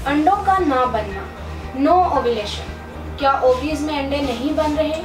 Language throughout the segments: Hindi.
अंडों का ना बनना, नो ओव्यूलेशन। क्या ओवरीज में अंडे नहीं बन रहे?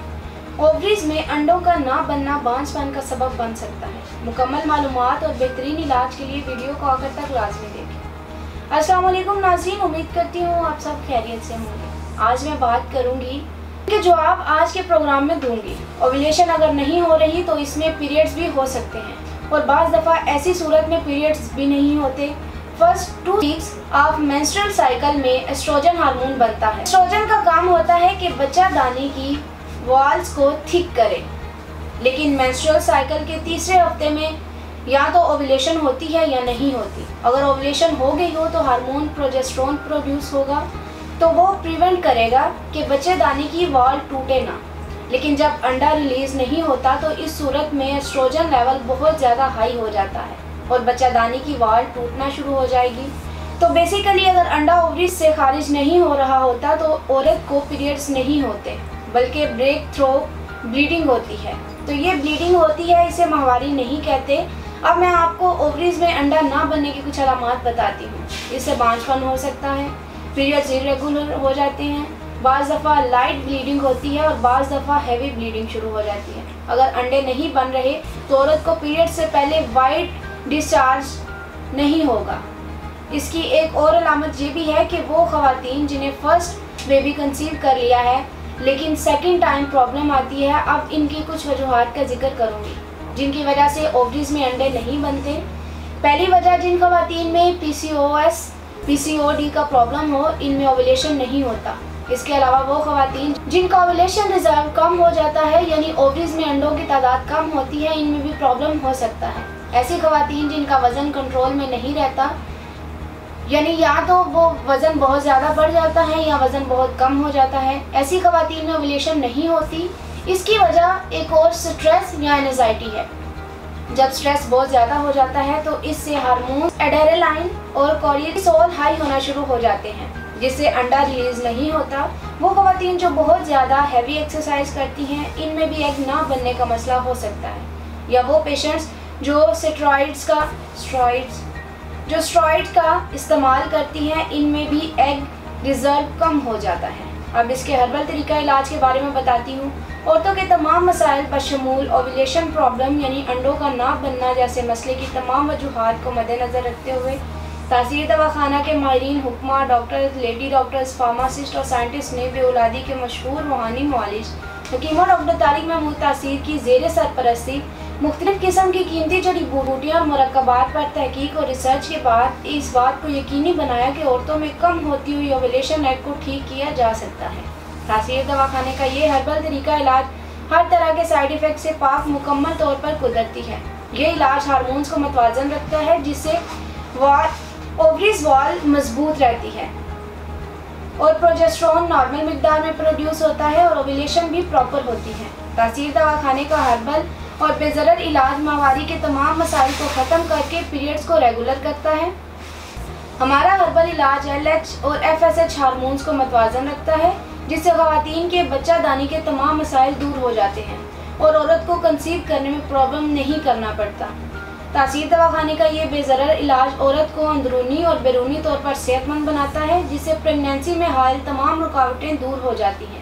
ओवरीज में अंडों का ना बनना बांझपन का सबब बन सकता है। मुकम्मल मालूमात और बेहतरीन इलाज के लिए वीडियो को आखिर तक लाजमी देखें। अस्सलाम वालेकुम नाज़रीन, उम्मीद करती हूँ आप सब खैरियत से होंगे। आज मैं बात करूँगी कि जवाब आज के प्रोग्राम में दूंगी। ओव्यूलेशन अगर नहीं हो रही तो इसमें पीरियड्स भी हो सकते हैं और बाज़ दफ़ा ऐसी सूरत में पीरियड्स भी नहीं होते। First 2 weeks of menstrual cycle में एस्ट्रोजन हार्मोन बनता है। एस्ट्रोजन का काम होता है कि बच्चादानी की वॉल्स को थिक करे, लेकिन मेंस्ट्रुअल साइकिल के तीसरे हफ्ते में या तो ओव्यूलेशन होती है या नहीं होती। अगर ओव्यूलेशन हो गई हो तो हार्मोन प्रोजेस्टेरोन प्रोड्यूस होगा, तो वो प्रिवेंट करेगा कि बच्चेदानी की वॉल टूटे ना। लेकिन जब अंडा रिलीज नहीं होता तो इस सूरत में एस्ट्रोजन लेवल बहुत ज़्यादा हाई हो जाता है और बच्चादानी की वॉल टूटना शुरू हो जाएगी। तो बेसिकली अगर अंडा ओवरीज से खारिज नहीं हो रहा होता तो औरत को पीरियड्स नहीं होते, बल्कि ब्रेक थ्रो ब्लीडिंग होती है। तो ये ब्लीडिंग होती है, इसे माहवारी नहीं कहते। अब मैं आपको ओवरीज में अंडा ना बनने की कुछ अलामात बताती हूँ। इससे बांझपन हो सकता है, पीरियड्स इरेगुलर हो जाते हैं, बाज़ दफ़ा लाइट ब्लीडिंग होती है और बाज़ दफ़ा हैवी ब्लीडिंग शुरू हो जाती है। अगर अंडे नहीं बन रहे तो औरत को पीरियड से पहले वाइट डिस्चार्ज नहीं होगा। इसकी एक और अलामत ये भी है कि वो ख़वातीन जिन्हें फर्स्ट बेबी कंसीव कर लिया है लेकिन सेकंड टाइम प्रॉब्लम आती है। अब इनकी कुछ वजूहात का जिक्र करूँगी जिनकी वजह से ओवरीज में अंडे नहीं बनते। पहली वजह, जिन ख़वातीन में PCOS PCOD का प्रॉब्लम हो, इनमें ओव्यूलेशन नहीं होता। इसके अलावा वो ख़वातीन जिनका ओव्यूलेशन रिजर्व कम हो जाता है, यानी ओवरीज में अंडों की तादाद कम होती है, इनमें भी प्रॉब्लम हो सकता है। ऐसी ख़वातीन जिनका वज़न कंट्रोल में नहीं रहता, यानी या तो वो वज़न बहुत ज़्यादा बढ़ जाता है या वज़न बहुत कम हो जाता है, ऐसी ख़वातीन में ओव्यूलेशन नहीं होती। इसकी वजह एक और स्ट्रेस या एंजाइटी है। जब स्ट्रेस बहुत ज़्यादा हो जाता है तो इससे हार्मोन एड्रेनालाइन और कोर्टिसोल हाई होना शुरू हो जाते हैं, जिससे अंडा रिलीज नहीं होता। वो ख़वातीन जो बहुत ज़्यादा हैवी एक्सरसाइज करती हैं, इनमें भी एग ना बनने का मसला हो सकता है। या वो पेशेंट्स जो स्टेरॉइड्स का इस्तेमाल करती हैं, इनमें भी एग रिजर्व कम हो जाता है। अब इसके हर्बल तरीका इलाज के बारे में बताती हूँ। औरतों के तमाम मसाइल बशमूल ओव्यूलेशन प्रॉब्लम यानी अंडों का ना बनना जैसे मसले की तमाम वजूहात को मद्देनज़र रखते हुए तासीर दवाखाना के माहिरीन, हुक्मा, डॉक्टर्स, लेडी डॉक्टर्स, फार्मासिस्ट और साइंटिस्ट ने बेऔलादी के मशहूर रूहानी मुआलिज हकीमा डॉक्टर तारिक महमूद तासीर की ज़ेर सरपरस्ती मुख्तलिफ किस्म की कीमती जड़ी बूटियाँ और मुरक्कबात पर तहकीक और रिसर्च के बाद इस बात को यकीनी बनाया कि औरतों में कम होती हुई ओव्यूलेशन रेट को ठीक किया जा सकता है। तासीर दवाखाने का ये हर्बल तरीका इलाज हर तरह के साइड इफ़ेक्ट से पाक मुकम्मल तौर पर कुदरती है। ये इलाज हार्मोन्स को मतवाजन रखता है, जिससे ओवरीज वॉल मजबूत रहती है और प्रोजेस्टेरोन नॉर्मल मिकदार में प्रोड्यूस होता है और ओव्यूलेशन भी प्रॉपर होती है। तासीर दवाखाने का हर्बल और बेज़रर इलाज माहवारी के तमाम मसाइल को ख़त्म करके पीरियड्स को रेगुलर करता है। हमारा हर्बल इलाज LH और FSH हार्मोन्स को मतवाजन रखता है, जिससे ख़वातीन के बच्चादानी के तमाम मसाइल दूर हो जाते हैं और औरत को कंसीव करने में प्रॉब्लम नहीं करना पड़ता। तासीर दवाखाने का ये बेज़रर इलाज औरत को अंदरूनी और बैरूनी तौर पर सेहतमंद बनाता है, जिससे प्रेगनेंसी में हाल तमाम रुकावटें दूर हो जाती हैं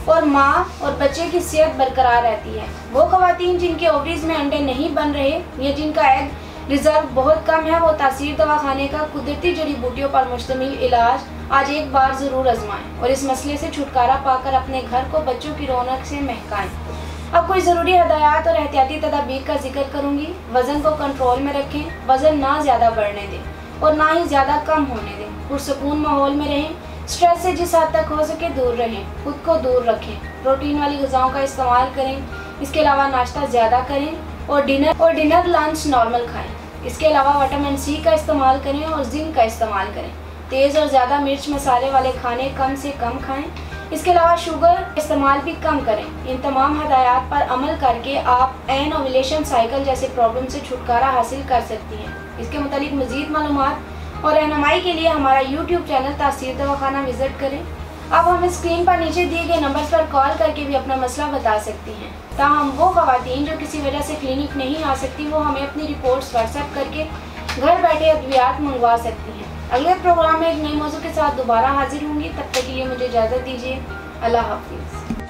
और माँ और बच्चे की सेहत बरकरार रहती है। वो ख़वातीन जिनके ओवरीज में अंडे नहीं बन रहे या जिनका एग रिजर्व बहुत कम है, वो तासीर दवाखाने का कुदरती जड़ी बूटियों पर मुश्तमिल इलाज आज एक बार ज़रूर आजमाएं और इस मसले से छुटकारा पाकर अपने घर को बच्चों की रौनक से महकाएं। अब कोई ज़रूरी हदायत और एहतियाती तदाबीर का जिक्र करूँगी। वज़न को कंट्रोल में रखें, वज़न ना ज़्यादा बढ़ने दें और ना ही ज़्यादा कम होने दें। पुरसकून माहौल में रहें, स्ट्रेस से जिस हद तक हो सके दूर रहें, खुद को दूर रखें, प्रोटीन वाली ग़िज़ाओं का इस्तेमाल करें। इसके अलावा नाश्ता ज़्यादा करें और डिनर लंच नॉर्मल खाएं। इसके अलावा विटामिन C का इस्तेमाल करें और जिंक का इस्तेमाल करें। तेज़ और ज़्यादा मिर्च मसाले वाले खाने कम से कम खाएं। इसके अलावा शुगर इस्तेमाल भी कम करें। इन तमाम हदायत पर अमल करके आप एन ओव्यूलेशन साइकिल जैसे प्रॉब्लम से छुटकारा हासिल कर सकती हैं। इसके मुतालिक मज़ीद मालूमात और रहनुमाई के लिए हमारा YouTube चैनल तासीर दवाखाना विज़िट करें। अब हम स्क्रीन पर नीचे दिए गए नंबर्स पर कॉल करके भी अपना मसला बता सकती हैं। ताहम वो ख़वातीन जो किसी वजह से क्लिनिक नहीं आ सकती, वो हमें अपनी रिपोर्ट्स व्हाट्सएप करके घर बैठे अद्वियात मंगवा सकती हैं। अगले प्रोग्राम में एक नए मौजू के साथ दोबारा हाजिर होंगी। तब तक के लिए मुझे इजाज़त दीजिए। अल्लाह हाफिज़।